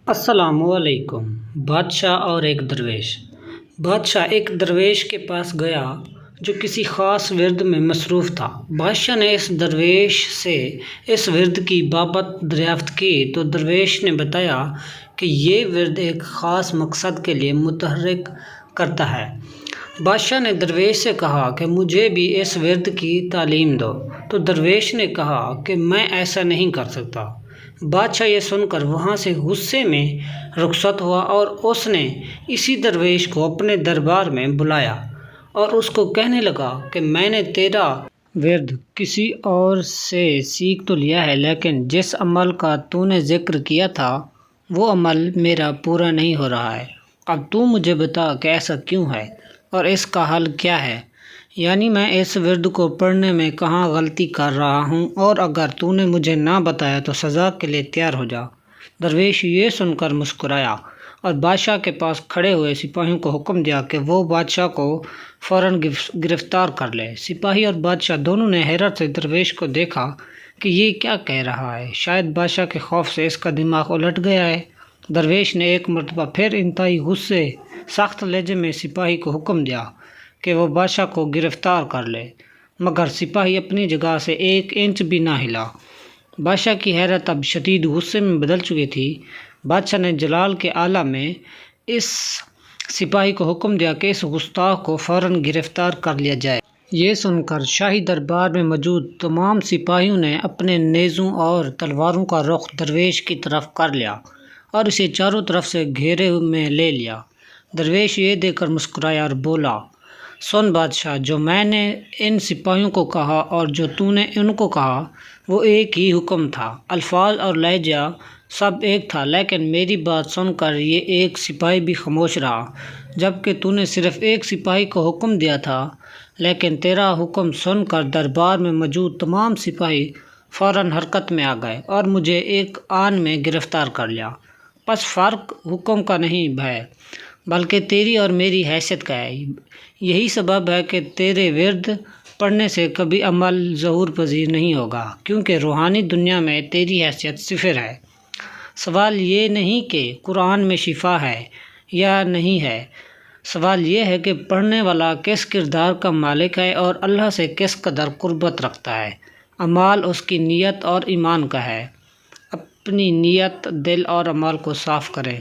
السلام علیکم۔ بادشاہ اور ایک درویش۔ بادشاہ ایک درویش کے پاس گیا جو کسی خاص ورد میں مصروف تھا۔ بادشاہ نے اس درویش سے اس ورد کی بابت دریافت کی تو درویش نے بتایا کہ یہ ورد ایک خاص مقصد کے لیے متحرک کرتا ہے۔ بادشاہ نے درویش سے کہا کہ مجھے بھی اس ورد کی تعلیم دو، تو درویش نے کہا کہ میں ایسا نہیں کر سکتا۔ بادشاہ یہ سن کر وہاں سے غصے میں رخصت ہوا اور اس نے اسی درویش کو اپنے دربار میں بلایا اور اس کو کہنے لگا کہ میں نے تیرا ورد کسی اور سے سیکھ تو لیا ہے، لیکن جس عمل کا تو نے ذکر کیا تھا وہ عمل میرا پورا نہیں ہو رہا ہے۔ اب تو مجھے بتا کہ ایسا کیوں ہے اور اس کا حل کیا ہے، یعنی میں اس ورد کو پڑھنے میں کہاں غلطی کر رہا ہوں، اور اگر تو نے مجھے نہ بتایا تو سزا کے لیے تیار ہو جا۔ درویش یہ سن کر مسکرایا اور بادشاہ کے پاس کھڑے ہوئے سپاہیوں کو حکم دیا کہ وہ بادشاہ کو فوراً گرفتار کر لے۔ سپاہی اور بادشاہ دونوں نے حیرت سے درویش کو دیکھا کہ یہ کیا کہہ رہا ہے، شاید بادشاہ کے خوف سے اس کا دماغ الٹ گیا ہے۔ درویش نے ایک مرتبہ پھر انتہائی غصے سخت لہجے میں سپاہی کو حکم دیا کہ وہ بادشاہ کو گرفتار کر لے، مگر سپاہی اپنی جگہ سے ایک انچ بھی نہ ہلا۔ بادشاہ کی حیرت اب شدید غصے میں بدل چکی تھی۔ بادشاہ نے جلال کے اعلیٰ میں اس سپاہی کو حکم دیا کہ اس گستاخ کو فوراً گرفتار کر لیا جائے۔ یہ سن کر شاہی دربار میں موجود تمام سپاہیوں نے اپنے نیزوں اور تلواروں کا رخ درویش کی طرف کر لیا اور اسے چاروں طرف سے گھیرے میں لے لیا۔ درویش یہ دیکھ کر مسکرایا اور بولا، سن بادشاہ، جو میں نے ان سپاہیوں کو کہا اور جو تو نے ان کو کہا وہ ایک ہی حکم تھا، الفاظ اور لہجہ سب ایک تھا، لیکن میری بات سن کر یہ ایک سپاہی بھی خاموش رہا، جبکہ تو نے صرف ایک سپاہی کو حکم دیا تھا، لیکن تیرا حکم سن کر دربار میں موجود تمام سپاہی فوراً حرکت میں آ گئے اور مجھے ایک آن میں گرفتار کر لیا۔ پس فرق حکم کا نہیں ہے بلکہ تیری اور میری حیثیت کا ہے۔ یہی سبب ہے کہ تیرے ورد پڑھنے سے کبھی عمل ظہور پذیر نہیں ہوگا، کیونکہ روحانی دنیا میں تیری حیثیت صفر ہے۔ سوال یہ نہیں کہ قرآن میں شفا ہے یا نہیں ہے، سوال یہ ہے کہ پڑھنے والا کس کردار کا مالک ہے اور اللہ سے کس قدر قربت رکھتا ہے۔ اعمال اس کی نیت اور ایمان کا ہے۔ اپنی نیت، دل اور عمل کو صاف کرے۔